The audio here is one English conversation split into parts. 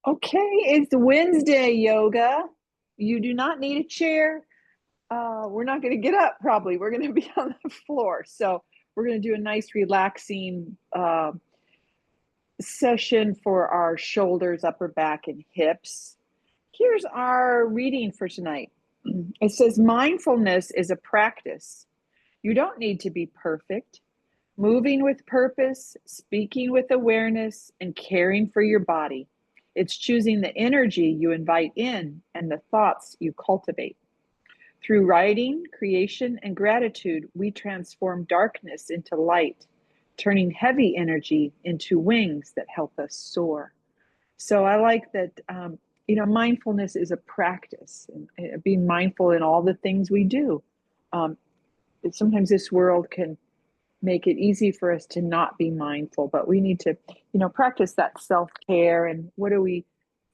Okay, it's Wednesday yoga. You do not need a chair. We're not going to get up, probably. We're going to be on the floor. So, we're going to do a nice, relaxing session for our shoulders, upper back, and hips. Here's our reading for tonight. It says, mindfulness is a practice. You don't need to be perfect. Moving with purpose, speaking with awareness, and caring for your body. It's choosing the energy you invite in and the thoughts you cultivate. Through writing, creation, and gratitude, we transform darkness into light, turning heavy energy into wings that help us soar. So I like that, mindfulness is a practice, and being mindful in all the things we do. Um, Sometimes this world can make it easy for us to not be mindful, but we need to, practice that self-care. And what are we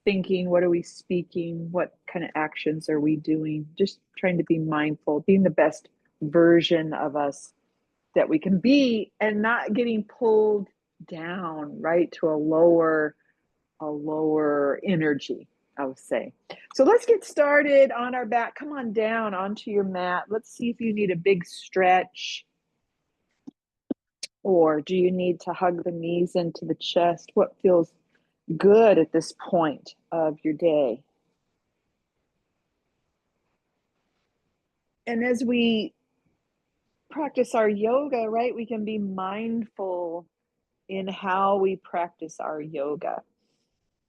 thinking? What are we speaking? What kind of actions are we doing? Just trying to be mindful, being the best version of us that we can be, and not getting pulled down, right, to a lower energy, I would say. So let's get started on our back. Come on down onto your mat. Let's see if you need a big stretch. Or do you need to hug the knees into the chest? What feels good at this point of your day? And as we practice our yoga, right, we can be mindful in how we practice our yoga.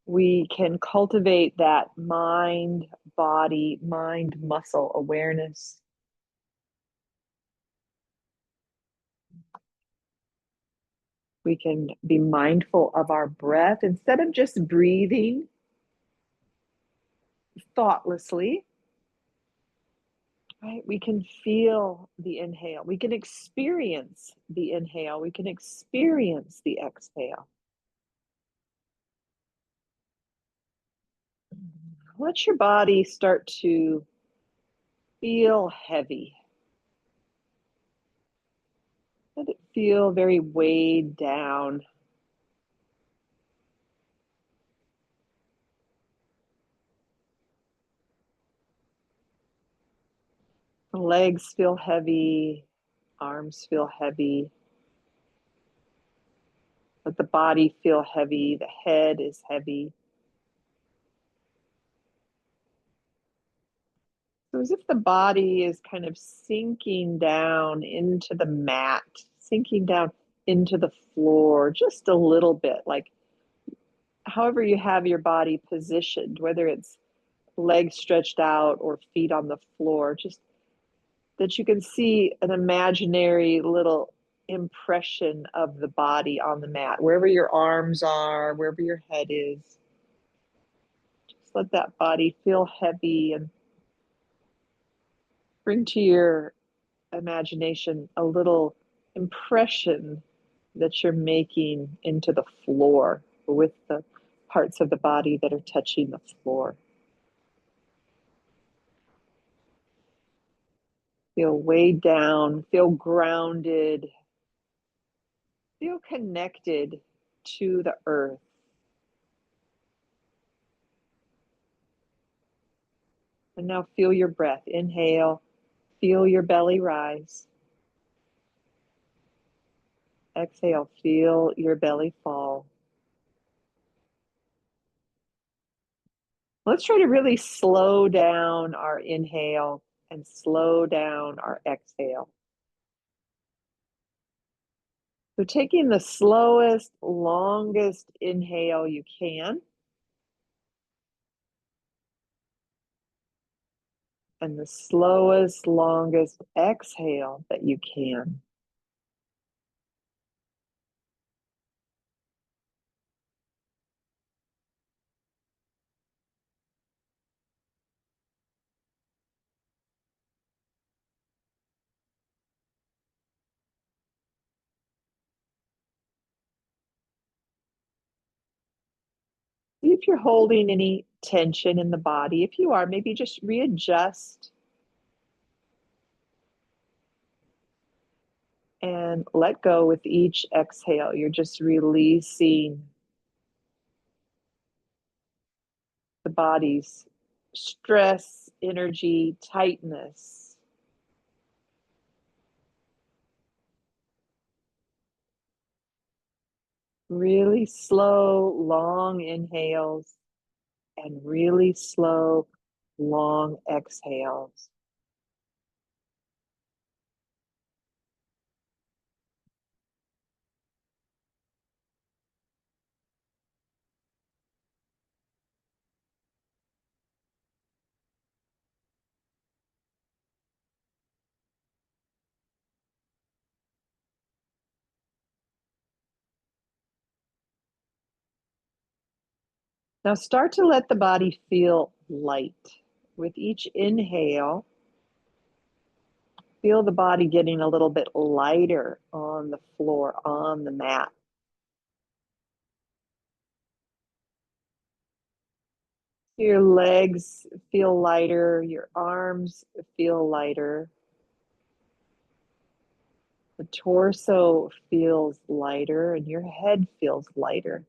We can cultivate that mind, body, mind, muscle awareness. We can be mindful of our breath instead of just breathing thoughtlessly. Right? We can feel the inhale. We can experience the inhale. We can experience the exhale. Let your body start to feel heavy. Let it feel very weighed down. The legs feel heavy. Arms feel heavy. Let the body feel heavy. The head is heavy. So as if the body is kind of sinking down into the mat, sinking down into the floor just a little bit, like however you have your body positioned, whether it's legs stretched out or feet on the floor, just that you can see an imaginary little impression of the body on the mat, wherever your arms are, wherever your head is. Just let that body feel heavy and bring to your imagination a little impression that you're making into the floor with the parts of the body that are touching the floor. Feel weighed down, feel grounded, feel connected to the earth. And now feel your breath. Inhale, feel your belly rise. Exhale, feel your belly fall. Let's try to really slow down our inhale and slow down our exhale. So taking the slowest, longest inhale you can, and the slowest, longest exhale that you can. If you're holding any tension in the body, if you are, maybe just readjust and let go with each exhale. You're just releasing body's stress, energy, tightness. Really slow, long inhales and really slow, long exhales. Now start to let the body feel light. With each inhale, feel the body getting a little bit lighter on the floor, on the mat. Your legs feel lighter, your arms feel lighter. The torso feels lighter and your head feels lighter.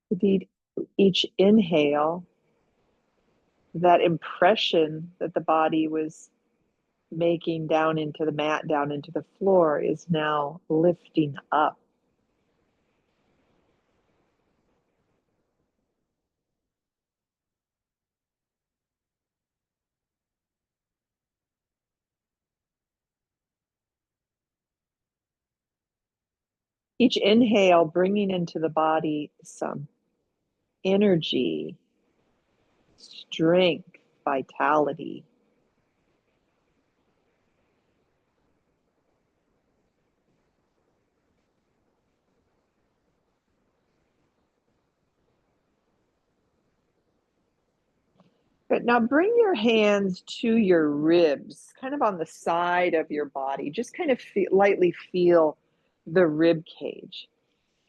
With each inhale, that impression that the body was making down into the mat, down into the floor, is now lifting up. Each inhale bringing into the body some energy, strength, vitality. But now bring your hands to your ribs, kind of on the side of your body. Just kind of lightly feel the rib cage.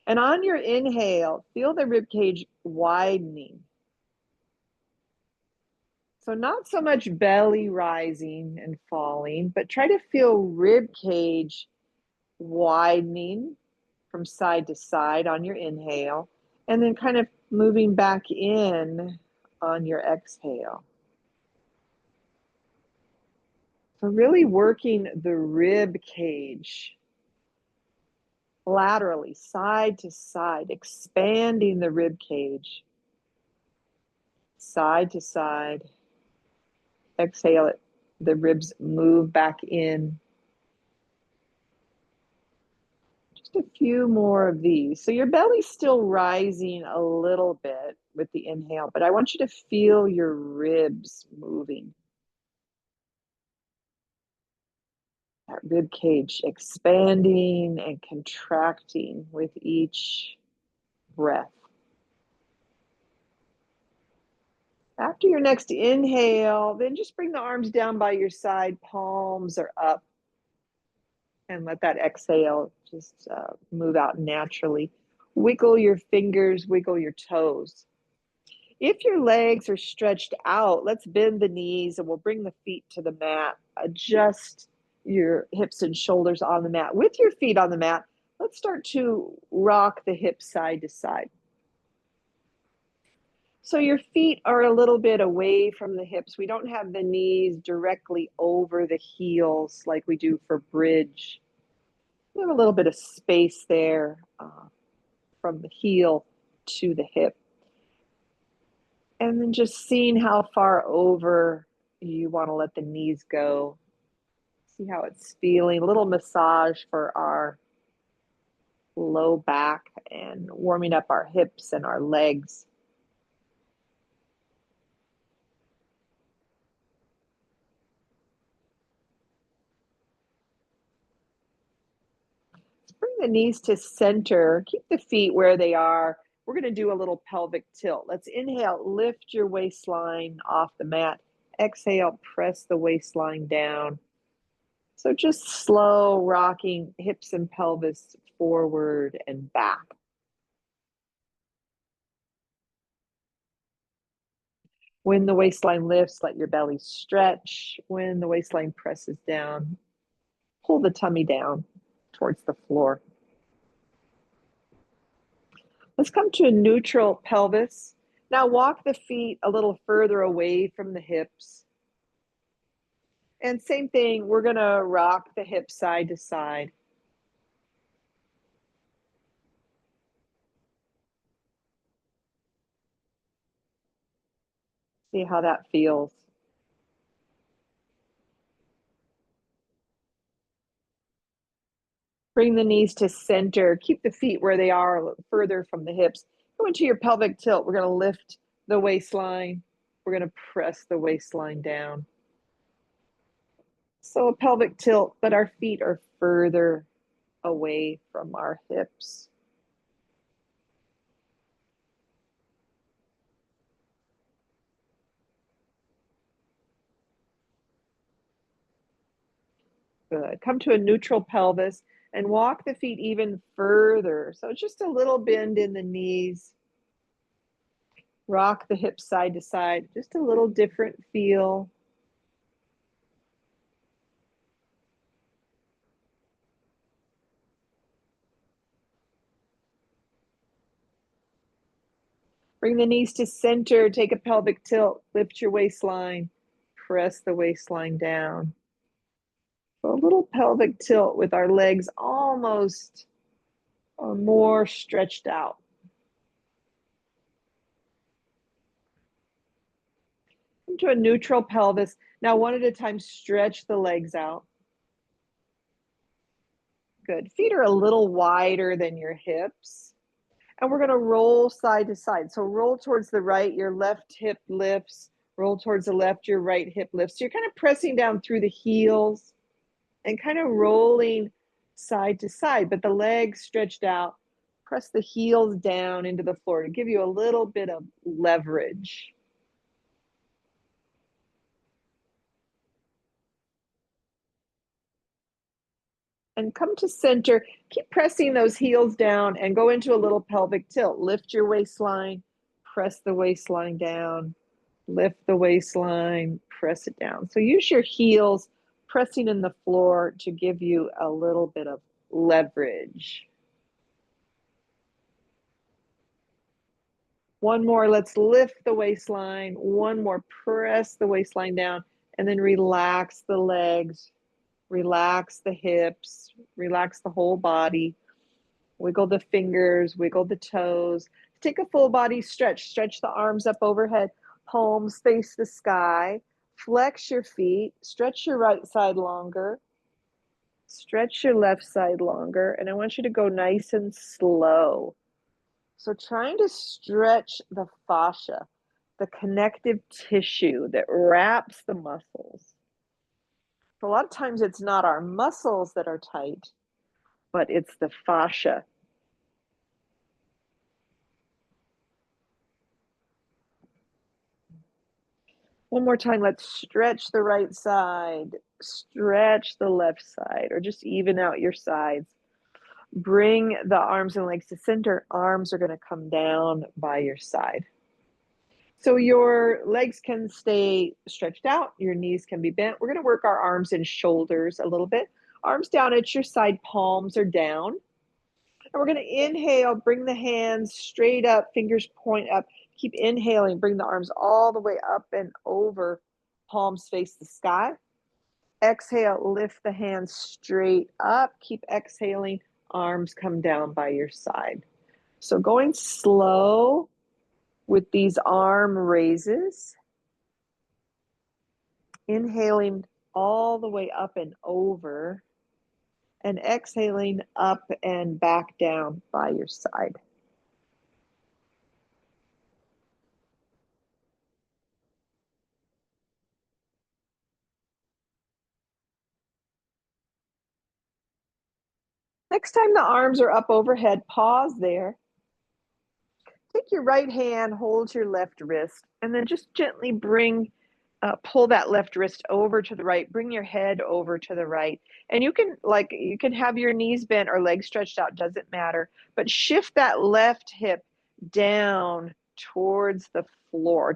And on your inhale, feel the rib cage widening. So not so much belly rising and falling, but try to feel rib cage widening from side to side on your inhale, and then kind of moving back in on your exhale. So really working the rib cage laterally, side to side, expanding the rib cage, side to side. Exhale it, the ribs move back in. Just a few more of these. So your belly's still rising a little bit with the inhale, but I want you to feel your ribs moving. That rib cage expanding and contracting with each breath. After your next inhale, then just bring the arms down by your side, palms are up, and let that exhale just move out naturally. Wiggle your fingers, wiggle your toes. If your legs are stretched out, let's bend the knees and we'll bring the feet to the mat. Adjust your hips and shoulders on the mat. With your feet on the mat, let's start to rock the hips side to side. So your feet are a little bit away from the hips. We don't have the knees directly over the heels like we do for bridge. We have a little bit of space there from the heel to the hip. And then just seeing how far over you want to let the knees go. See how it's feeling. A little massage for our low back and warming up our hips and our legs. Bring the knees to center. Keep the feet where they are. We're going to do a little pelvic tilt. Let's inhale, lift your waistline off the mat. Exhale, press the waistline down. So just slow rocking hips and pelvis forward and back. When the waistline lifts, let your belly stretch. When the waistline presses down, pull the tummy down towards the floor. Let's come to a neutral pelvis. Now walk the feet a little further away from the hips. And same thing, we're gonna rock the hips side to side. See how that feels. Bring the knees to center. Keep the feet where they are, a little further from the hips. Go into your pelvic tilt. We're gonna lift the waistline. We're gonna press the waistline down. So a pelvic tilt, but our feet are further away from our hips. Good. Come to a neutral pelvis and walk the feet even further. So just a little bend in the knees. Rock the hips side to side. Just a little different feel. Bring the knees to center. Take a pelvic tilt. Lift your waistline. Press the waistline down. So a little pelvic tilt with our legs almost or more stretched out. Into a neutral pelvis. Now, one at a time, stretch the legs out. Good. Feet are a little wider than your hips. And we're going to roll side to side. So roll towards the right, your left hip lifts. Roll towards the left, your right hip lifts. So you're kind of pressing down through the heels and kind of rolling side to side, but the legs stretched out. Press the heels down into the floor to give you a little bit of leverage. And come to center. Keep pressing those heels down and go into a little pelvic tilt. Lift your waistline, press the waistline down, lift the waistline, press it down. So use your heels pressing in the floor to give you a little bit of leverage. One more, let's lift the waistline. One more, press the waistline down, and then relax the legs, relax the hips, relax the whole body. Wiggle the fingers, wiggle the toes. Take a full body stretch. Stretch the arms up overhead, palms face the sky. Flex your feet, stretch your right side longer. Stretch your left side longer, and I want you to go nice and slow. So trying to stretch the fascia, the connective tissue that wraps the muscles. A lot of times it's not our muscles that are tight, but it's the fascia. One more time, let's stretch the right side, stretch the left side, or just even out your sides. Bring the arms and legs to center. Arms are going to come down by your side. So your legs can stay stretched out, your knees can be bent. We're going to work our arms and shoulders a little bit. Arms down at your side, palms are down. And we're going to inhale, bring the hands straight up, fingers point up. Keep inhaling, bring the arms all the way up and over, palms face the sky. Exhale, lift the hands straight up. Keep exhaling, arms come down by your side. So going slow with these arm raises. Inhaling all the way up and over, and exhaling up and back down by your side. Next time the arms are up overhead, pause there. Take your right hand, hold your left wrist, and then just gently pull that left wrist over to the right. Bring your head over to the right. And you can have your knees bent or legs stretched out, doesn't matter. But shift that left hip down towards the floor,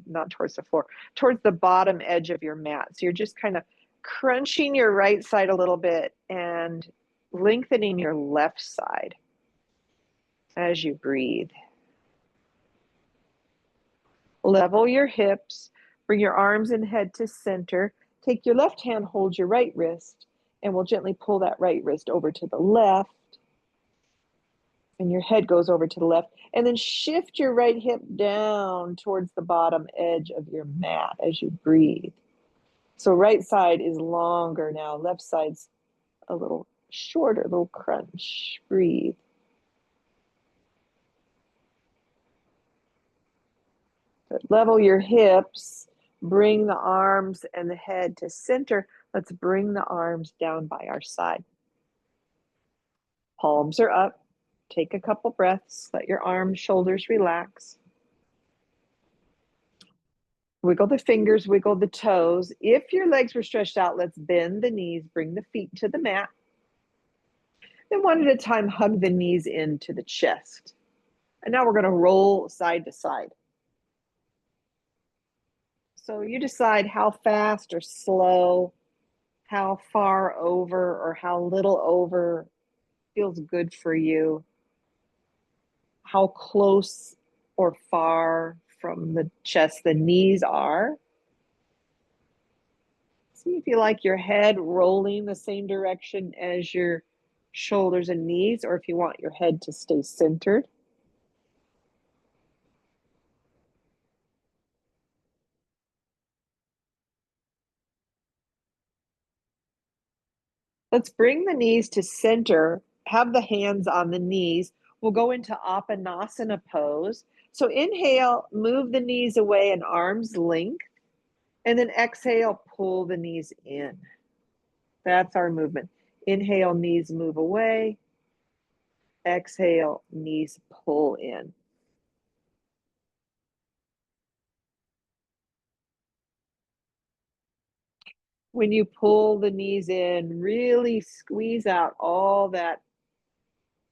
not towards the floor, towards the bottom edge of your mat. So you're just kind of crunching your right side a little bit and lengthening your left side. as you breathe. Level your hips, bring your arms and head to center. Take your left hand, hold your right wrist, and we'll gently pull that right wrist over to the left. And your head goes over to the left. And then shift your right hip down towards the bottom edge of your mat as you breathe. So right side is longer now. Left side's a little shorter, a little crunch. Breathe. But level your hips. Bring the arms and the head to center. Let's bring the arms down by our side. Palms are up. Take a couple breaths. Let your arms, shoulders relax. Wiggle the fingers, wiggle the toes. If your legs were stretched out, let's bend the knees, bring the feet to the mat. Then one at a time, hug the knees into the chest. And now we're going to roll side to side. So you decide how fast or slow, how far over or how little over feels good for you, how close or far from the chest the knees are. See if you like your head rolling the same direction as your shoulders and knees, or if you want your head to stay centered. Let's bring the knees to center, have the hands on the knees. We'll go into Apanasana pose. So inhale, move the knees away an arm's length, and then exhale, pull the knees in. That's our movement. Inhale, knees move away. Exhale, knees pull in. When you pull the knees in, really squeeze out all that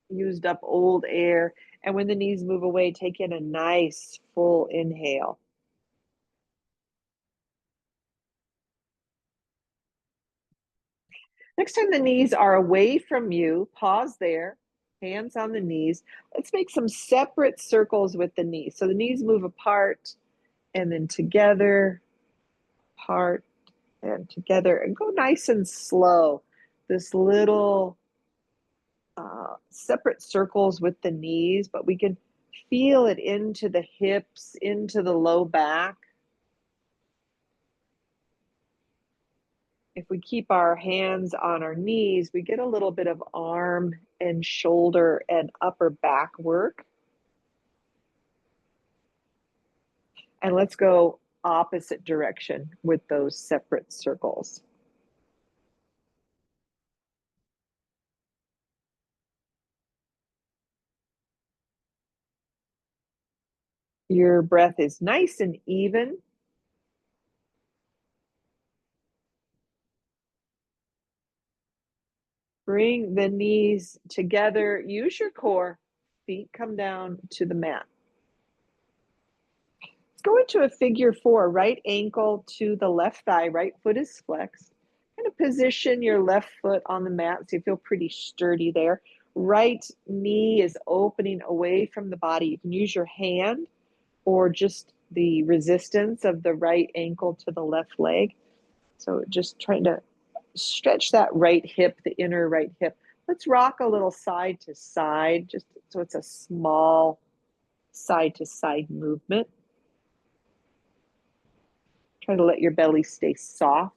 used up old air. And when the knees move away, take in a nice full inhale. Next time the knees are away from you, pause there, hands on the knees. Let's make some separate circles with the knees. So the knees move apart and then together, apart and together, and go nice and slow. This little separate circles with the knees, but we can feel it into the hips, into the low back. If we keep our hands on our knees, we get a little bit of arm and shoulder and upper back work. And let's go opposite direction with those separate circles. Your breath is nice and even. Bring the knees together. Use your core. Feet come down to the mat. Let's go into a figure four. Right ankle to the left thigh. Right foot is flexed. Kind of position your left foot on the mat so you feel pretty sturdy there. Right knee is opening away from the body. You can use your hand or just the resistance of the right ankle to the left leg. So just trying to stretch that right hip, the inner right hip. Let's rock a little side to side, just so it's a small side to side movement. Try to let your belly stay soft.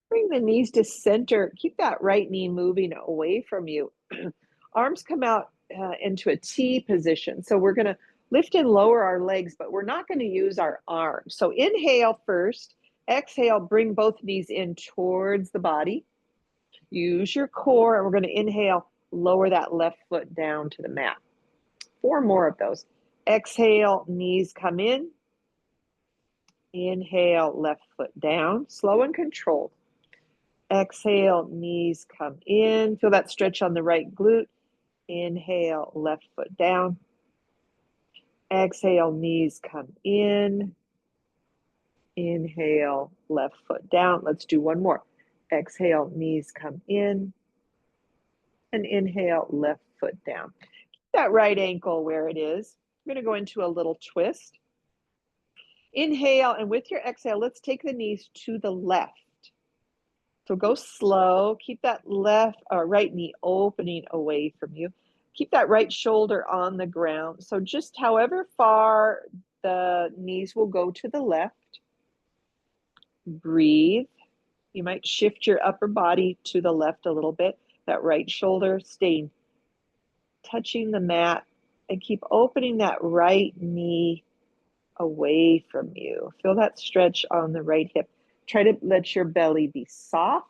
Bring the knees to center. Keep that right knee moving away from you. Arms come out into a T position. So we're going to lift and lower our legs, but we're not going to use our arms. So inhale first. Exhale, bring both knees in towards the body. Use your core, and we're going to inhale, lower that left foot down to the mat. 4 more of those. Exhale, knees come in. Inhale, left foot down, slow and controlled. Exhale, knees come in. Feel that stretch on the right glute. Inhale, left foot down. Exhale, knees come in. Inhale, left foot down. Let's do one more. Exhale, knees come in. And inhale, left foot down. Keep that right ankle where it is. I'm going to go into a little twist. Inhale, and with your exhale, let's take the knees to the left. So go slow. Keep that left or right knee opening away from you. Keep that right shoulder on the ground. So just however far the knees will go to the left. Breathe. You might shift your upper body to the left a little bit. That right shoulder staying touching the mat, and keep opening that right knee away from you. Feel that stretch on the right hip. Try to let your belly be soft.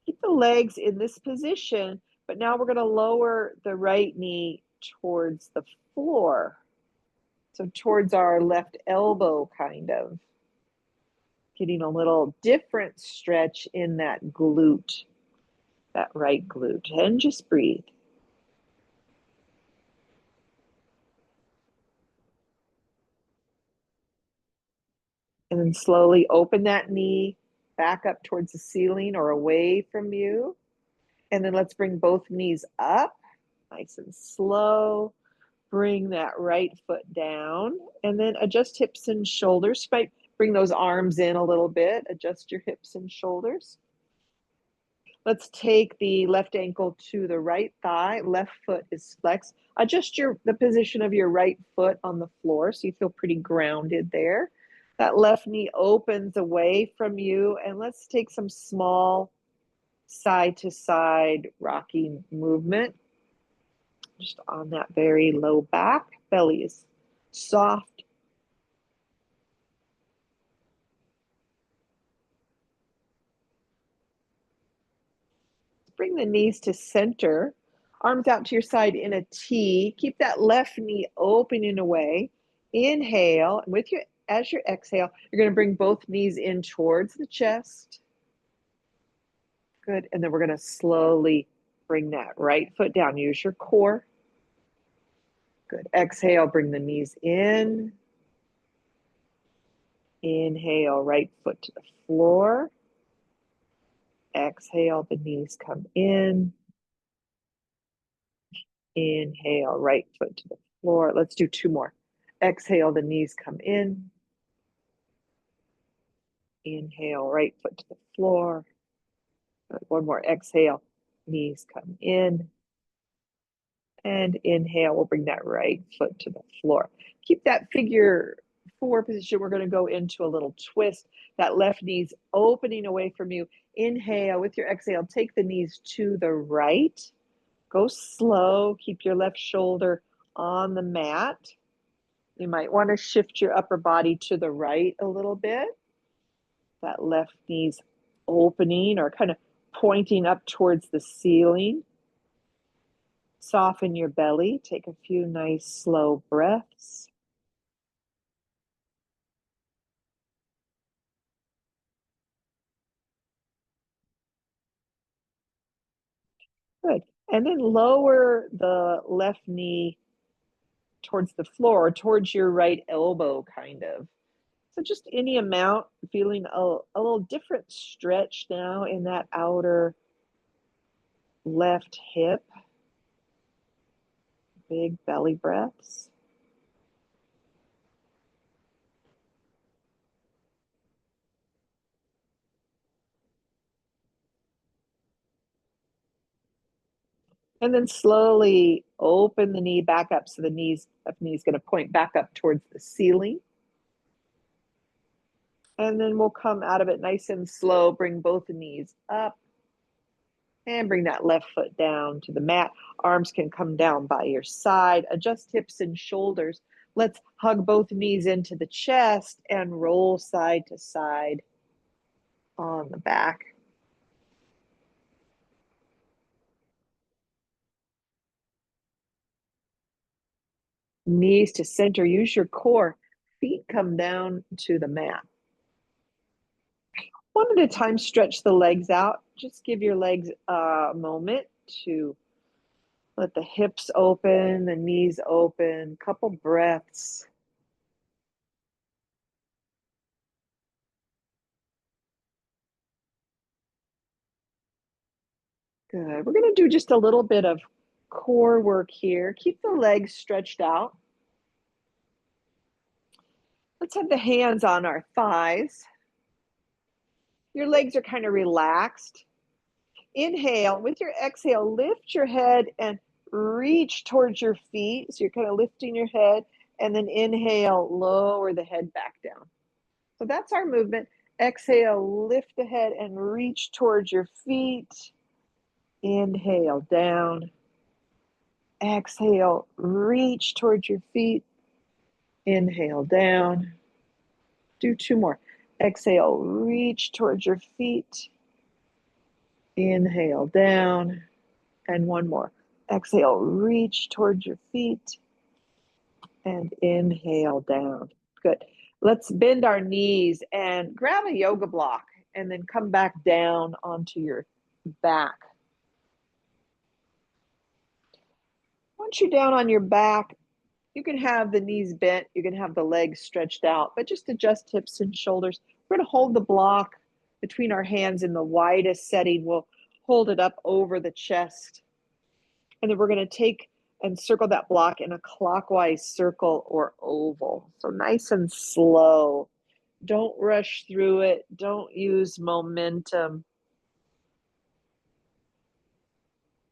Keep the legs in this position, but now we're going to lower the right knee towards the floor. So towards our left elbow, kind of. Getting a little different stretch in that glute, that right glute. And just breathe. And then slowly open that knee back up towards the ceiling or away from you. And then let's bring both knees up, nice and slow. Bring that right foot down, and then adjust hips and shoulders. You might bring those arms in a little bit, adjust your hips and shoulders. Let's take the left ankle to the right thigh, left foot is flexed. Adjust the position of your right foot on the floor so you feel pretty grounded there. That left knee opens away from you, and let's take some small side to side rocking movement. Just on that very low back, belly is soft. Bring the knees to center, arms out to your side in a T. Keep that left knee opening away. Inhale, and as you exhale, you're going to bring both knees in towards the chest. Good, and then we're going to slowly bring that right foot down. Use your core. Good, exhale, bring the knees in. Inhale, right foot to the floor. Exhale, the knees come in. Inhale, right foot to the floor. Let's do two more. Exhale, the knees come in. Inhale, right foot to the floor. One more. Exhale, knees come in. And inhale, we'll bring that right foot to the floor. Keep that figure four position. We're going to go into a little twist. That left knee's opening away from you. Inhale, with your exhale, take the knees to the right. Go slow. Keep your left shoulder on the mat. You might want to shift your upper body to the right a little bit. That left knee's opening or kind of pointing up towards the ceiling. Soften your belly. Take a few nice slow breaths. Good. And then lower the left knee towards the floor, towards your right elbow, kind of. So just any amount, feeling a little different stretch now in that outer left hip. Big belly breaths. And then slowly open the knee back up. So the left knee is going to point back up towards the ceiling. And then we'll come out of it nice and slow. Bring both knees up. And bring that left foot down to the mat. Arms can come down by your side. Adjust hips and shoulders. Let's hug both knees into the chest and roll side to side on the back. Knees to center. Use your core. Feet come down to the mat. One at a time, stretch the legs out. Just give your legs a moment to Let the hips open, the knees open, couple breaths. Good. We're going to do just a little bit of core work here. Keep the legs stretched out. Let's have the hands on our thighs. Your legs are kind of relaxed. Inhale. With your exhale, lift your head and reach towards your feet. So you're kind of lifting your head, and then inhale, lower the head back down. So that's our movement. Exhale, lift the head and reach towards your feet. Inhale, down. Exhale, reach towards your feet. Inhale, down. Do two more. Exhale, reach towards your feet. Inhale, down. And one more. Exhale, reach towards your feet. And inhale, down. Good. Let's bend our knees and grab a yoga block and then come back down onto your back. Once you're down on your back, you can have the knees bent, you can have the legs stretched out, but just adjust hips and shoulders. We're going to hold the block between our hands in the widest setting. We'll hold it up over the chest. And then we're going to take and circle that block in a clockwise circle or oval. So nice and slow. Don't rush through it. Don't use momentum.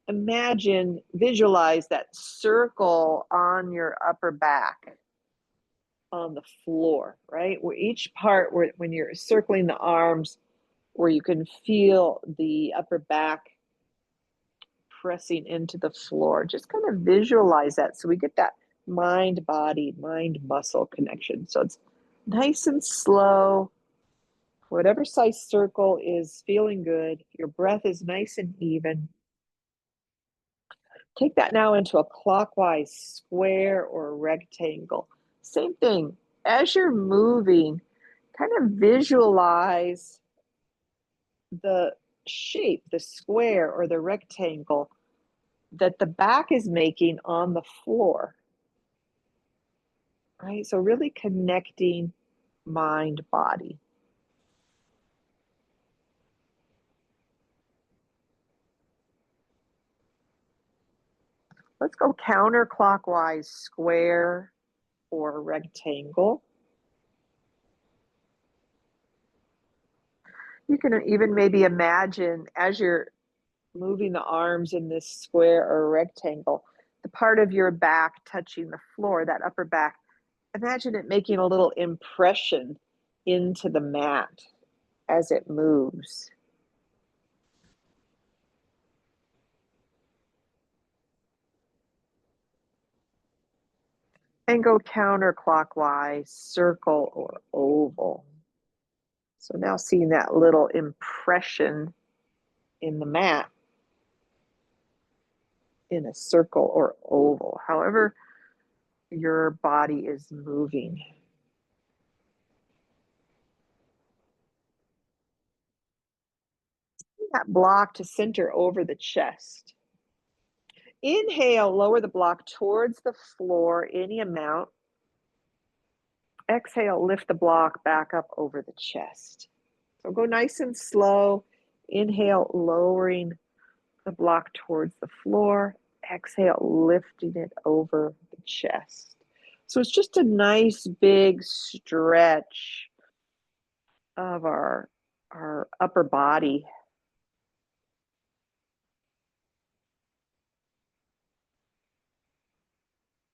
Imagine, visualize that circle on your upper back on the floor, right? Where each part, where when you're circling the arms, where you can feel the upper back pressing into the floor. Just kind of visualize that so we get that mind-body, mind-muscle connection. So it's nice and slow. Whatever size circle is feeling good, your breath is nice and even. Take that now into a clockwise square or rectangle. Same thing. As you're moving, kind of visualize the shape, the square or the rectangle that the back is making on the floor. Right? So really connecting mind, body. Let's go counterclockwise square or rectangle. You can even maybe imagine as you're moving the arms in this square or rectangle, the part of your back touching the floor, that upper back, imagine it making a little impression into the mat as it moves. And go counterclockwise, circle or oval. So now seeing that little impression in the mat in a circle or oval, however your body is moving. That block to center over the chest. Inhale, lower the block towards the floor, any amount. Exhale, lift the block back up over the chest. So go nice and slow. Inhale, lowering the block towards the floor. Exhale, lifting it over the chest. So it's just a nice big stretch of our upper body.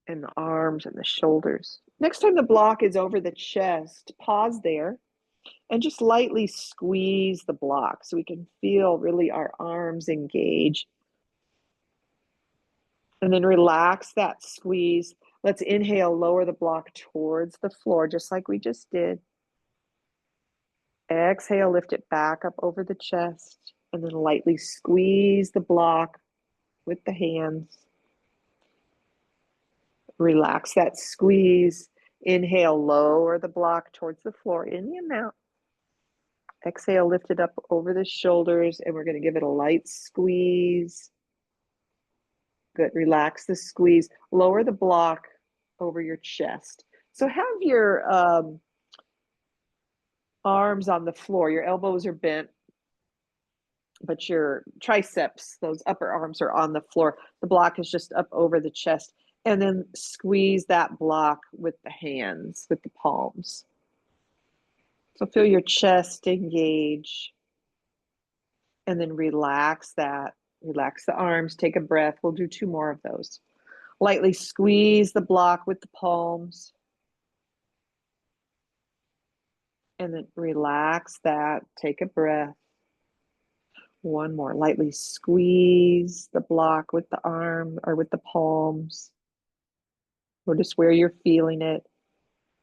And the arms and the shoulders. Next time the block is over the chest, pause there and just lightly squeeze the block so we can feel really our arms engage. And then relax that squeeze. Let's inhale, lower the block towards the floor, just like we just did. Exhale, lift it back up over the chest, and then lightly squeeze the block with the hands. Relax that squeeze. Inhale, lower the block towards the floor in the amount. Exhale, lift it up over the shoulders, and we're going to give it a light squeeze. Good. Relax the squeeze. Lower the block over your chest. So have your arms on the floor. Your elbows are bent, but your triceps, those upper arms, are on the floor. The block is just up over the chest. And then squeeze that block with the hands, with the palms. So feel your chest engage. And then relax that. Relax the arms. Take a breath. We'll do 2 more of those. Lightly squeeze the block with the palms. And then relax that. Take a breath. 1 more. Lightly squeeze the block with the arm or with the palms. Or just where you're feeling it.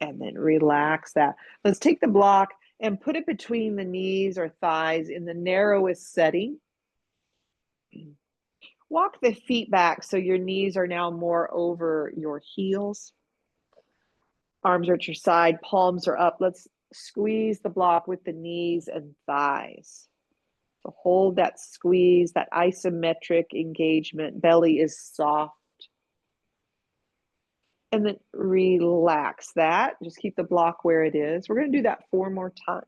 And then relax that. Let's take the block and put it between the knees or thighs in the narrowest setting. Walk the feet back so your knees are now more over your heels. Arms are at your side, palms are up. Let's squeeze the block with the knees and thighs. So hold that squeeze, that isometric engagement. Belly is soft. And then relax that. Just keep the block where it is. We're going to do that 4 more times.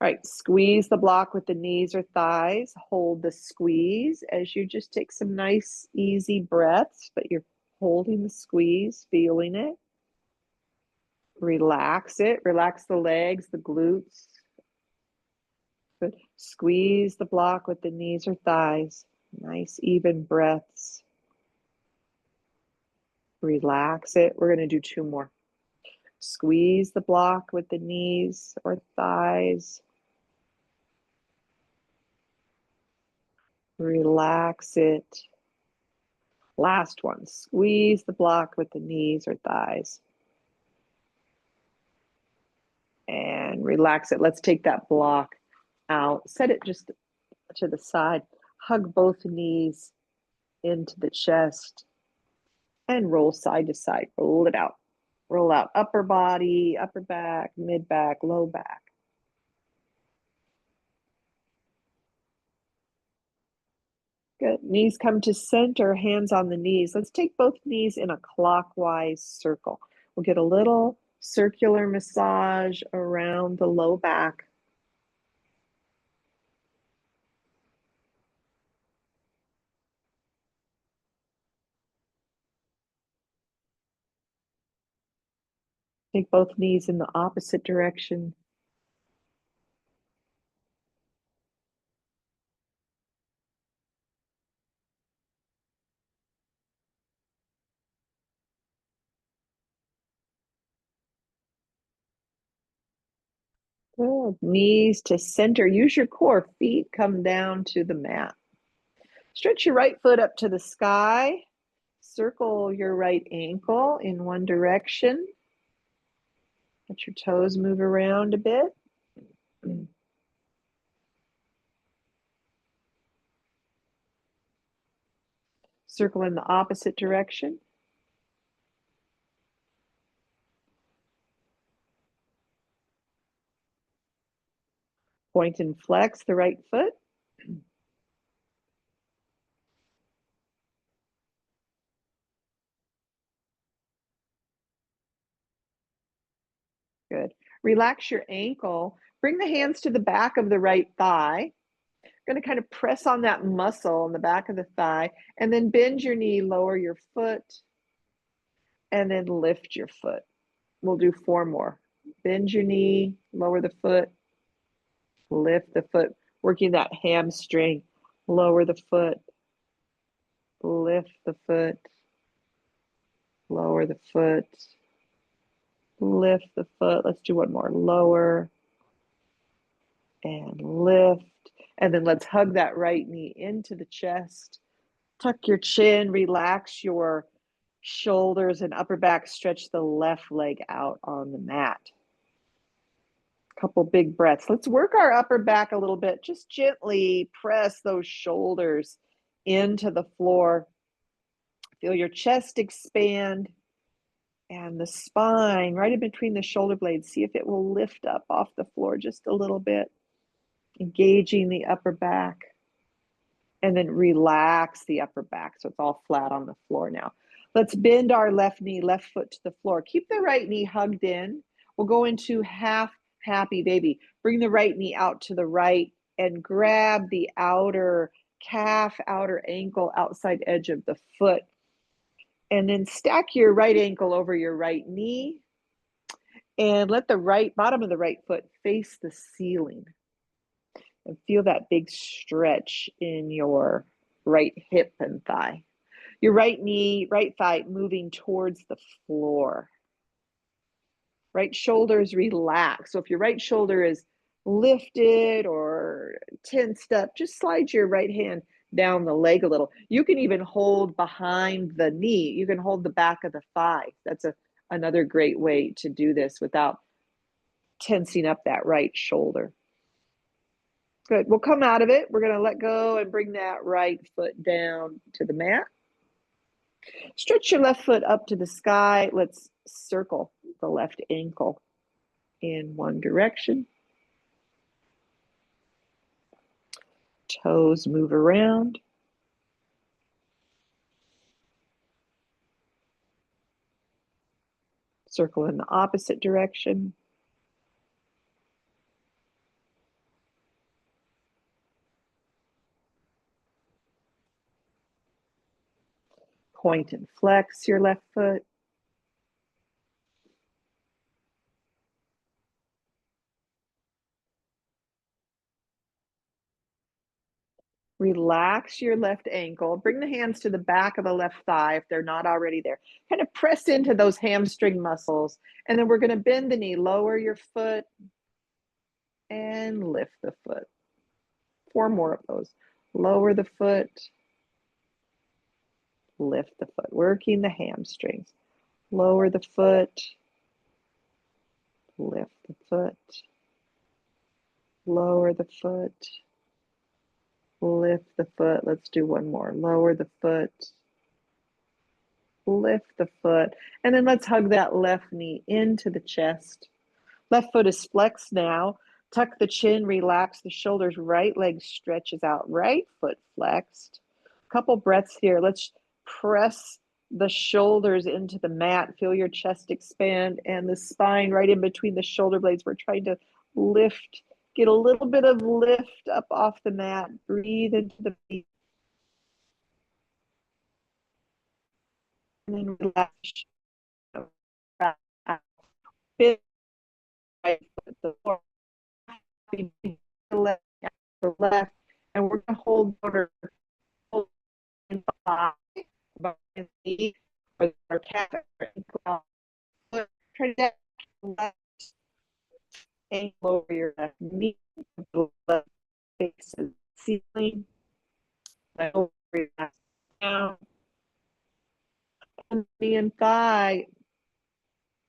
All right, squeeze the block with the knees or thighs. Hold the squeeze as you just take some nice, easy breaths, but you're holding the squeeze, feeling it. Relax it. Relax the legs, the glutes. Good. Squeeze the block with the knees or thighs. Nice, even breaths. Relax it. We're going to do 2 more. Squeeze the block with the knees or thighs. Relax it. Last one. Squeeze the block with the knees or thighs. And relax it. Let's take that block out. Set it just to the side. Hug both knees into the chest. And roll side to side. Roll it out. Roll out upper body, upper back, mid back, low back. Good. Knees come to center, hands on the knees. Let's take both knees in a clockwise circle. We'll get a little circular massage around the low back. Take both knees in the opposite direction. Good. Knees to center. Use your core. Feet come down to the mat. Stretch your right foot up to the sky. Circle your right ankle in one direction. Let your toes move around a bit. Circle in the opposite direction. Point and flex the right foot. Good. Relax your ankle. Bring the hands to the back of the right thigh. You're going to kind of press on that muscle on the back of the thigh, and then bend your knee, lower your foot, and then lift your foot. We'll do 4 more. Bend your knee, lower the foot, lift the foot, working that hamstring. Lower the foot, lift the foot, lower the foot, lift the foot. Let's do 1 more. Lower and lift. And then let's hug that right knee into the chest. Tuck your chin, relax your shoulders and upper back. Stretch the left leg out on the mat. Couple big breaths. Let's work our upper back a little bit. Just gently press those shoulders into the floor. Feel your chest expand and the spine right in between the shoulder blades. See if it will lift up off the floor just a little bit, engaging the upper back. And then relax the upper back so it's all flat on the floor now. Let's bend our left knee, left foot to the floor. Keep the right knee hugged in. We'll go into half happy baby. Bring the right knee out to the right and grab the outer calf, outer ankle, outside edge of the foot. And then stack your right ankle over your right knee and let the right bottom of the right foot face the ceiling. And feel that big stretch in your right hip and thigh. Your right knee, right thigh moving towards the floor. Right shoulder is relaxed. So if your right shoulder is lifted or tensed up, just slide your right hand down the leg a little. You can even hold behind the knee. You can hold the back of the thigh. That's another great way to do this without tensing up that right shoulder. Good. We'll come out of it. We're going to let go and bring that right foot down to the mat. Stretch your left foot up to the sky. Let's circle the left ankle in one direction. Toes move around. Circle in the opposite direction. Point and flex your left foot. Relax your left ankle. Bring the hands to the back of the left thigh if they're not already there. Kind of press into those hamstring muscles. And then we're going to bend the knee. Lower your foot and lift the foot. 4 more of those. Lower the foot. Lift the foot. Working the hamstrings. Lower the foot. Lift the foot. Lower the foot. Lift the foot. Let's do one more. Lower the foot. Lift the foot. And then let's hug that left knee into the chest. Left foot is flexed now. Tuck the chin, relax the shoulders. Right leg stretches out. Right foot flexed. Couple breaths here. Let's press the shoulders into the mat. Feel your chest expand and the spine right in between the shoulder blades. We're trying to lift. Get a little bit of lift up off the mat. Breathe into the feet. And then relax. Big right foot, the floor. The left. And we're going to hold order in the thigh, by the knee, or our calf, or try to left ankle over your left knee, the left face the ceiling, over your left down, and knee and thigh.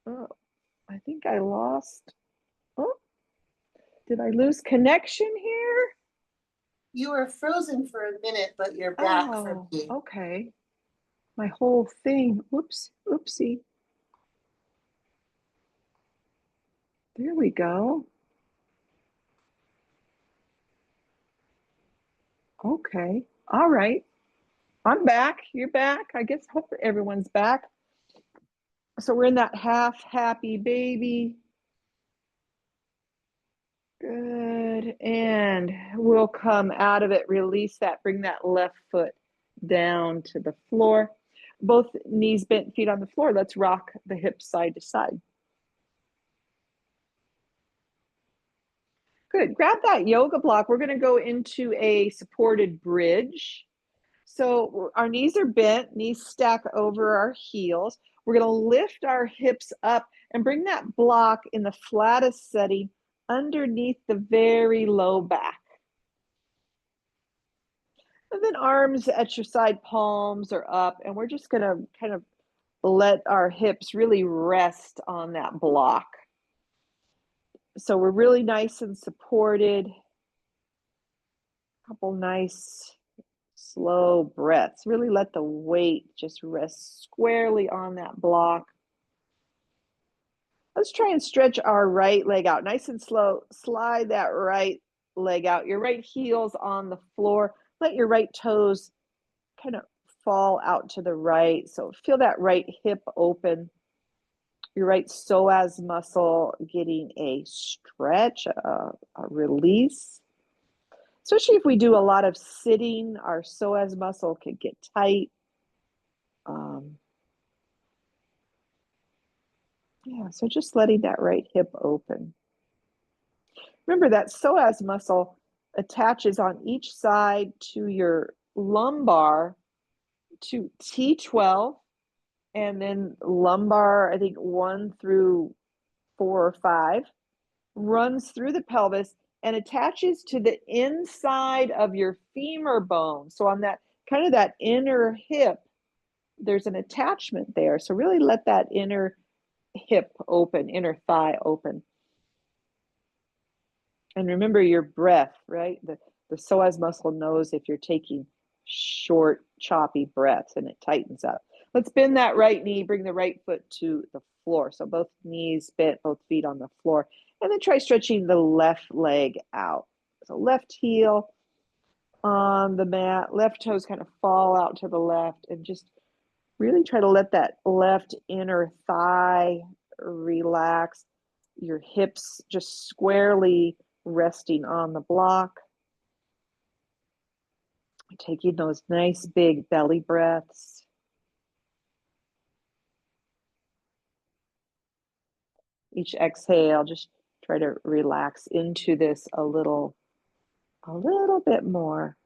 Oh, I think I lost. Oh, did I lose connection here? You were frozen for a minute, but you're back for me. Okay. My whole thing. Whoops, oopsie. There we go. Okay. All right. I'm back. You're back. I guess hope everyone's back. So we're in that half happy baby. Good. And we'll come out of it, release that, bring that left foot down to the floor. Both knees bent, feet on the floor. Let's rock the hips side to side. Good. Grab that yoga block. We're going to go into a supported bridge. So our knees are bent, knees stack over our heels. We're going to lift our hips up and bring that block in the flattest setting underneath the very low back. And then arms at your side, palms are up, and we're just going to kind of let our hips really rest on that block. So we're really nice and supported. Couple nice slow breaths. Really let the weight just rest squarely on that block. Let's try and stretch our right leg out. Nice and slow. Slide that right leg out. Your right heel's on the floor. let your right toes kind of fall out to the right. So feel that right hip open, your right psoas muscle getting a stretch, a release. Especially if we do a lot of sitting, our psoas muscle can get tight. Yeah, so just letting that right hip open. Remember that psoas muscle attaches on each side to your lumbar to T12, and then lumbar, I think 1 through 4 or 5, runs through the pelvis and attaches to the inside of your femur bone. So on that kind of that inner hip, there's an attachment there. So really let that inner hip open, inner thigh open. And remember your breath, right? The psoas muscle knows if you're taking short, choppy breaths, and it tightens up. Let's bend that right knee, bring the right foot to the floor. So both knees bent, both feet on the floor. And then try stretching the left leg out. So left heel on the mat, left toes kind of fall out to the left, and just really try to let that left inner thigh relax. Your hips just squarely resting on the block. Taking those nice big belly breaths. Each exhale, just try to relax into this a little bit more.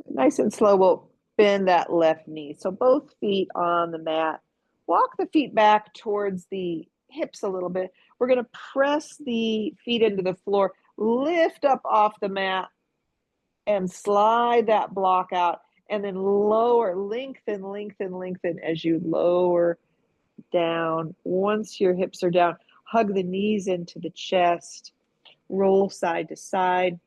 Nice and slow, we'll bend that left knee. So both feet on the mat. Walk the feet back towards the hips a little bit. We're going to press the feet into the floor, lift up off the mat, and slide that block out, and then lower, lengthen, lengthen, lengthen as you lower down. Once your hips are down, hug the knees into the chest, roll side to side.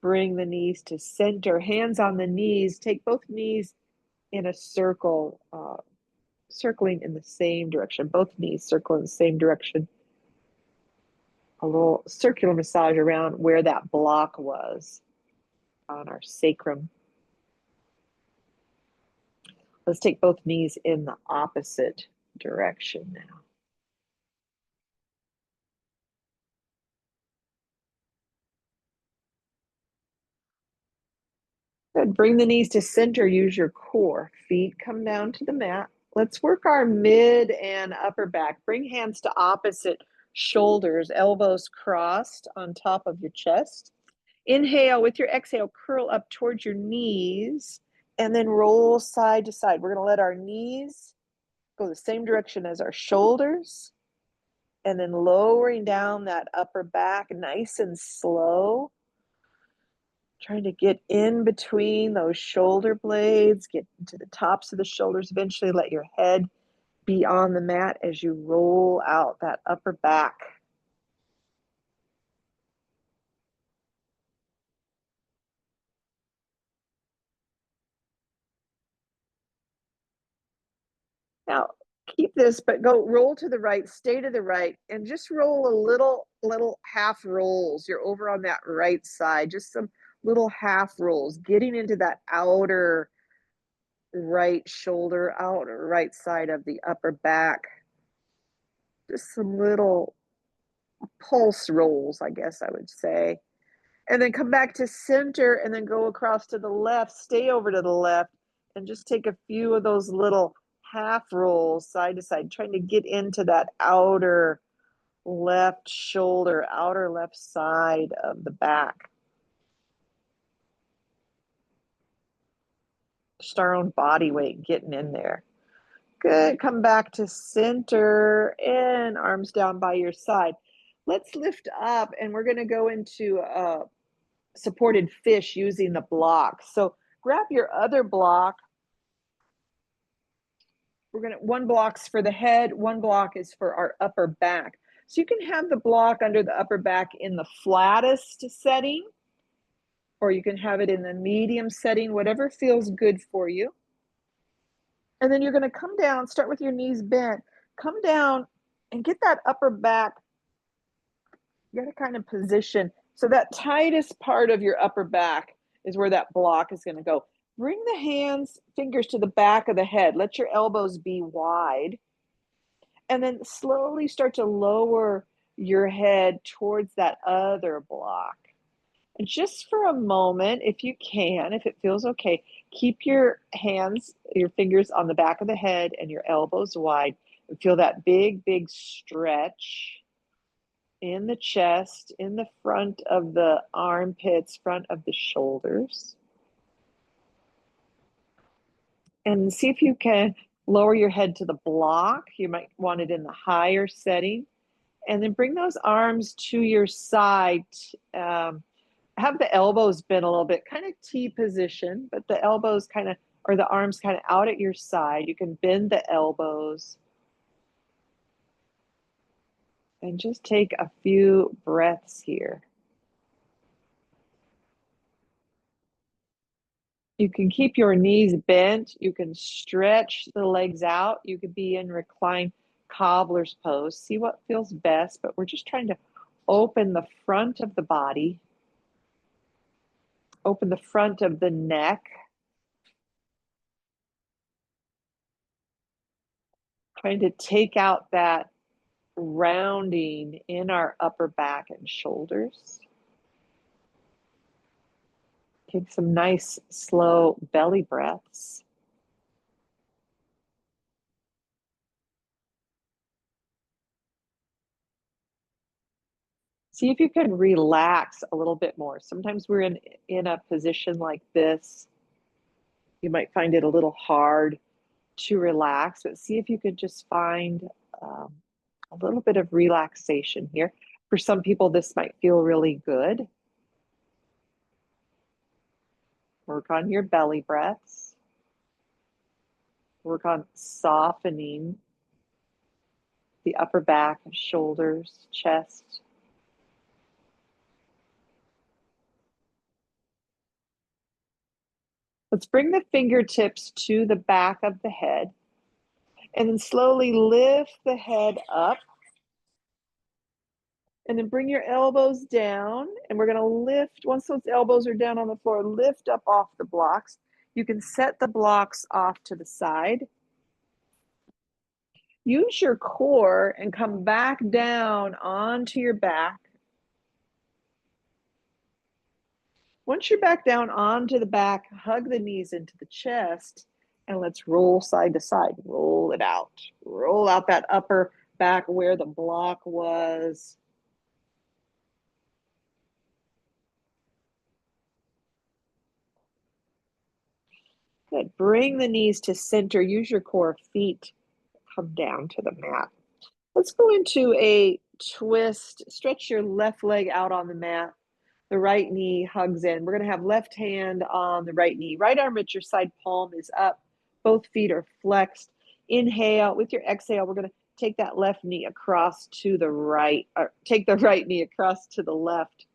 Bring the knees to center, hands on the knees. Take both knees in a circle, circling in the same direction. Both knees circle in the same direction. A little circular massage around where that block was on our sacrum. Let's take both knees in the opposite direction now. Good. Bring the knees to center. Use your core. Feet come down to the mat. Let's work our mid and upper back. Bring hands to opposite shoulders, elbows crossed on top of your chest. Inhale. With your exhale, curl up towards your knees and then roll side to side. We're going to let our knees go the same direction as our shoulders, and then lowering down that upper back nice and slow. Trying to get in between those shoulder blades, get to the tops of the shoulders. Eventually let your head be on the mat as you roll out that upper back. Now, keep this, but go roll to the right, stay to the right, and just roll a little half rolls. You're over on that right side, just some little half rolls, getting into that outer right shoulder, outer right side of the upper back. Just some little pulse rolls, I guess I would say. And then come back to center and then go across to the left, stay over to the left, and just take a few of those little half rolls side to side, trying to get into that outer left shoulder, outer left side of the back. Just our own body weight getting in there. Good. Come back to center and arms down by your side. Let's lift up, and we're going to go into supported fish using the block. So grab your other block. One block's for the head, one block is for our upper back. So you can have the block under the upper back in the flattest setting, or you can have it in the medium setting, whatever feels good for you. And then you're going to come down, start with your knees bent, come down and get that upper back. You got to kind of position. So that tightest part of your upper back is where that block is going to go. Bring the hands, fingers to the back of the head. Let your elbows be wide. And then slowly start to lower your head towards that other block. And just for a moment, if you can, if it feels okay, keep your hands, your fingers on the back of the head and your elbows wide. And feel that big, big stretch in the chest, in the front of the armpits, front of the shoulders. And see if you can lower your head to the block. You might want it in the higher setting. And then bring those arms to your side. Have the elbows bent a little bit, kind of T position, but the elbows kind of, or the arms kind of out at your side. You can bend the elbows. And just take a few breaths here. You can keep your knees bent. You can stretch the legs out. You could be in reclined cobbler's pose. See what feels best, but we're just trying to open the front of the body. Open the front of the neck. Trying to take out that rounding in our upper back and shoulders. Take some nice, slow belly breaths. See if you can relax a little bit more. Sometimes we're in a position like this. You might find it a little hard to relax, but see if you could just find a little bit of relaxation here. For some people, this might feel really good. Work on your belly breaths. Work on softening the upper back, shoulders, chest. Let's bring the fingertips to the back of the head and then slowly lift the head up. And then bring your elbows down, and we're going to lift, once those elbows are down on the floor, lift up off the blocks. You can set the blocks off to the side. Use your core and come back down onto your back. Once you're back down onto the back, hug the knees into the chest, and let's roll side to side. Roll it out. Roll out that upper back where the block was. Good. Bring the knees to center. Use your core. Feet come down to the mat. Let's go into a twist. Stretch your left leg out on the mat. The right knee hugs in. We're going to have left hand on the right knee. Right arm at your side, palm is up. Both feet are flexed. Inhale. With your exhale, we're going to take that left knee across to the right, or take the right knee across to the left.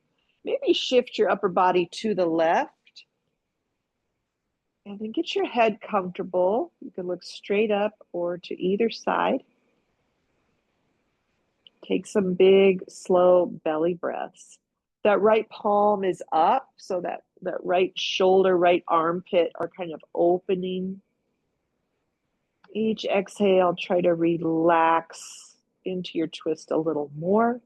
Maybe shift your upper body to the left. And then get your head comfortable. You can look straight up or to either side. Take some big, slow belly breaths. That right palm is up, so that right shoulder, right armpit are kind of opening. Each exhale, try to relax into your twist a little more.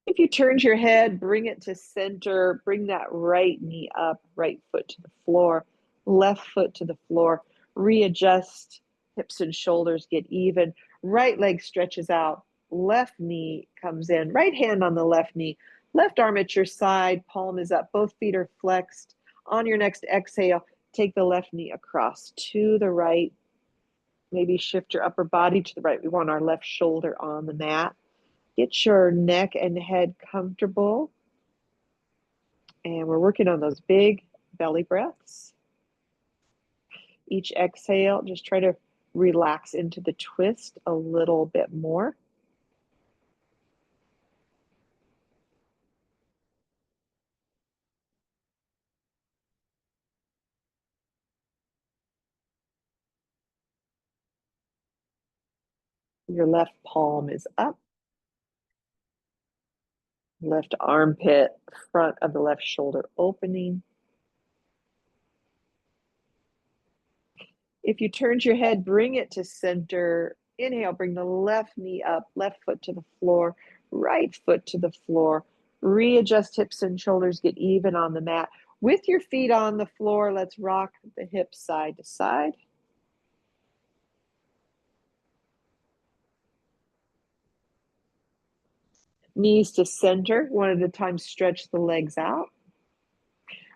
If you turned your head, bring it to center, bring that right knee up, right foot to the floor, left foot to the floor, readjust, hips and shoulders get even, right leg stretches out, left knee comes in, right hand on the left knee, left arm at your side, palm is up, both feet are flexed. On your next exhale, take the left knee across to the right, maybe shift your upper body to the right. We want our left shoulder on the mat. Get your neck and head comfortable. And we're working on those big belly breaths. Each exhale, just try to relax into the twist a little bit more. Your left palm is up. Left armpit, front of the left shoulder opening. If you turned your head, bring it to center. Inhale, bring the left knee up, left foot to the floor, right foot to the floor. Readjust hips and shoulders, get even on the mat. With your feet on the floor, let's rock the hips side to side. Knees to center. One at a time, stretch the legs out.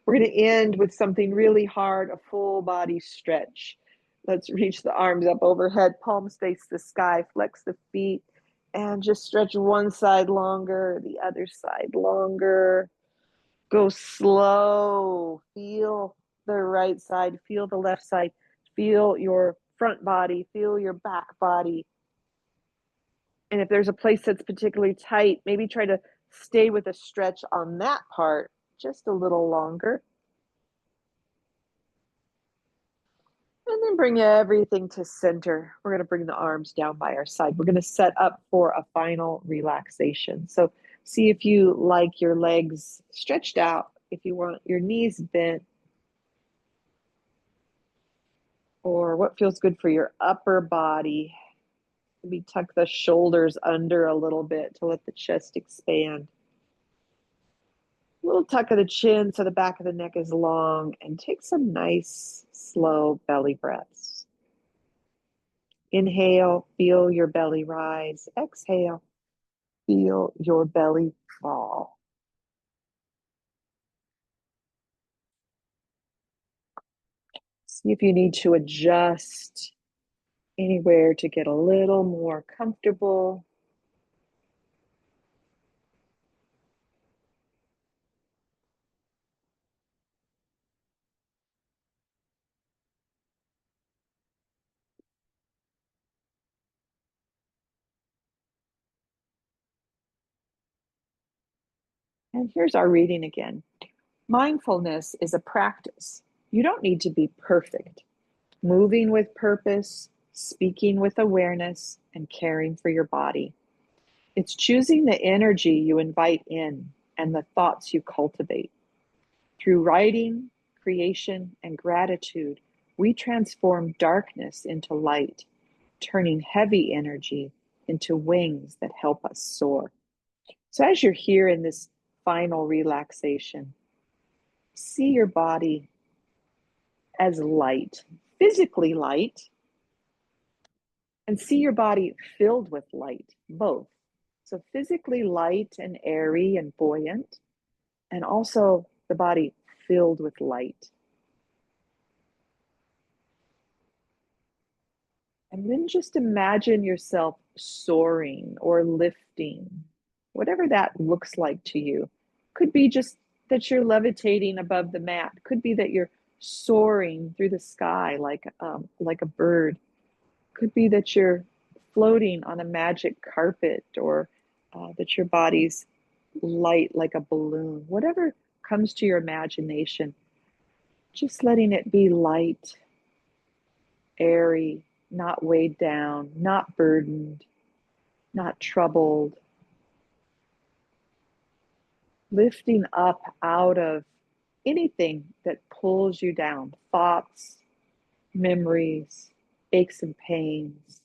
We're going to end with something really hard, a full body stretch. Let's reach the arms up overhead, palms face the sky, flex the feet, and just stretch one side longer, the other side longer. Go slow. Feel the right side, feel the left side, feel your front body, feel your back body. And if there's a place that's particularly tight, maybe try to stay with a stretch on that part just a little longer. And then bring everything to center. We're going to bring the arms down by our side. We're going to set up for a final relaxation. So see if you like your legs stretched out, if you want your knees bent, or what feels good for your upper body. Maybe tuck the shoulders under a little bit to let the chest expand. A little tuck of the chin so the back of the neck is long, and take some nice, slow belly breaths. Inhale, feel your belly rise. Exhale, feel your belly fall. See if you need to adjust anywhere to get a little more comfortable. And here's our reading again. Mindfulness is a practice. You don't need to be perfect. Moving with purpose, speaking with awareness, and caring for your body. It's choosing the energy you invite in and the thoughts you cultivate. Through writing, creation, and gratitude, we transform darkness into light, turning heavy energy into wings that help us soar. So, as you're here in this final relaxation, see your body as light, physically light, and see your body filled with light, both. So, physically light and airy and buoyant, and also the body filled with light. And then just imagine yourself soaring or lifting, whatever that looks like to you. Could be just that you're levitating above the mat. Could be that you're soaring through the sky like a bird. Could be that you're floating on a magic carpet, or that your body's light like a balloon. Whatever comes to your imagination, just letting it be light, airy, not weighed down, not burdened, not troubled. Lifting up out of anything that pulls you down, thoughts, memories, aches and pains.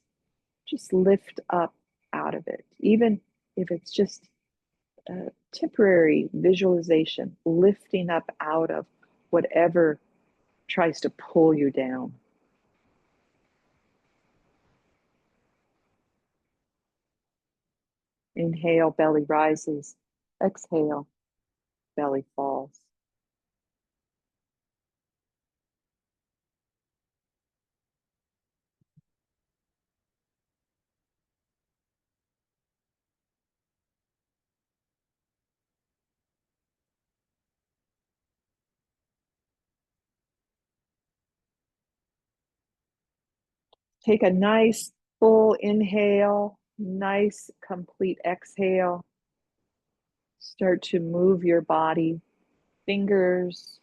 Just lift up out of it. Even if it's just a temporary visualization, lifting up out of whatever tries to pull you down. Inhale, belly rises. Exhale, belly falls. Take a nice full inhale, nice complete exhale. Start to move your body, fingers,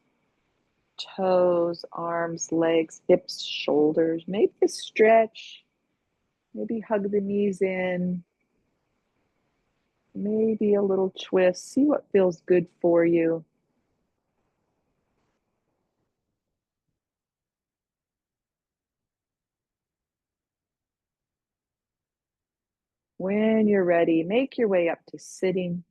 toes, arms, legs, hips, shoulders. Maybe a stretch, maybe hug the knees in, maybe a little twist. See what feels good for you. When you're ready, make your way up to sitting.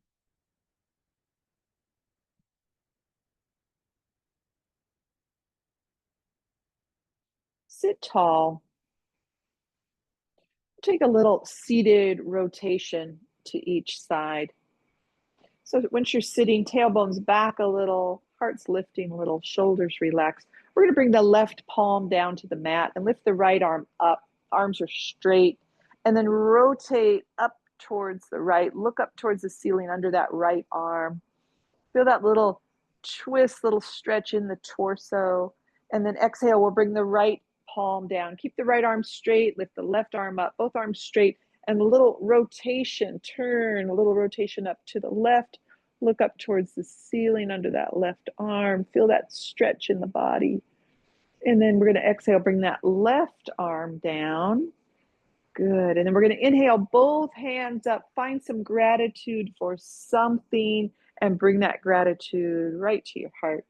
Sit tall. Take a little seated rotation to each side. So once you're sitting, tailbones back a little, heart's lifting a little, shoulders relaxed. We're going to bring the left palm down to the mat and lift the right arm up. Arms are straight. And then rotate up towards the right. Look up towards the ceiling under that right arm. Feel that little twist, little stretch in the torso. And then exhale, we'll bring the right palm down. Keep the right arm straight, lift the left arm up, both arms straight, and a little rotation, turn, a little rotation up to the left. Look up towards the ceiling under that left arm. Feel that stretch in the body. And then we're going to exhale, bring that left arm down. Good. And then we're going to inhale, both hands up, find some gratitude for something, and bring that gratitude right to your heart.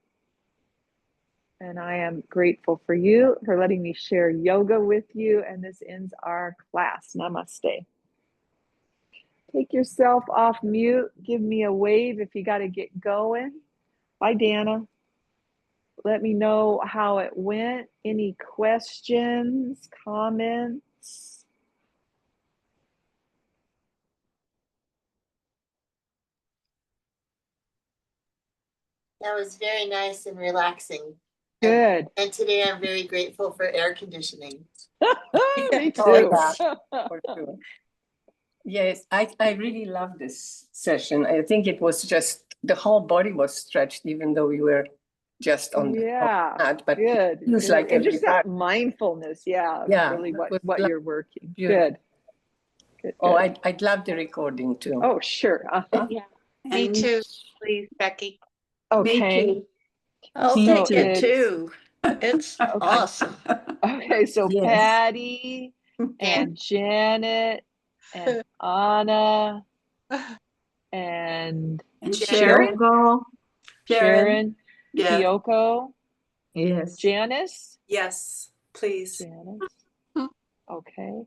And I am grateful for you, for letting me share yoga with you. And this ends our class. Namaste. Take yourself off mute. Give me a wave if you got to get going. Bye, Dana. Let me know how it went. Any questions, comments? That was very nice and relaxing. Good. And today I'm very grateful for air conditioning. Me too. Oh, yeah, for sure. Yes, I really love this session. I think it was just the whole body was stretched, even though we were just on the mat. But good. it feels like and just that part. mindfulness, Yeah, really what you're working. Beautiful. Good. Oh, I'd love the recording too. Oh, sure. Yeah. Me And too, please, Becky. Okay. Me too. I'll Me take too. it too. It's awesome. Okay, so Yes. Patty and Janet and Anna and Sharon? Sharon, Yeah. Kyoko, Yes. Janice. Yes, please. Janice. Okay.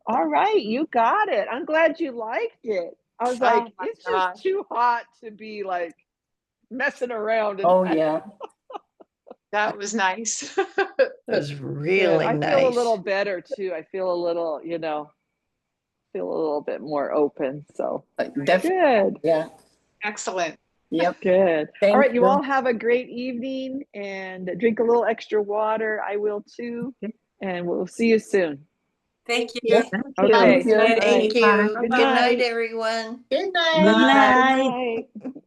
All right, you got it. I'm glad you liked it. I was like, my it's gosh. just too hot to be like messing around. Oh, yeah. That was nice. It was really I nice. feel a little better too. I feel a little, feel a little bit more open. So Definitely. good. Yeah. Excellent. Yep. Good. Thank All right, you you. all have a great evening and drink a little extra water. I will too. And we'll see you soon. Thank you. Yes. Okay. Thank you. Thank you. Good Good night, night. everyone. Good Good night. night. Good night.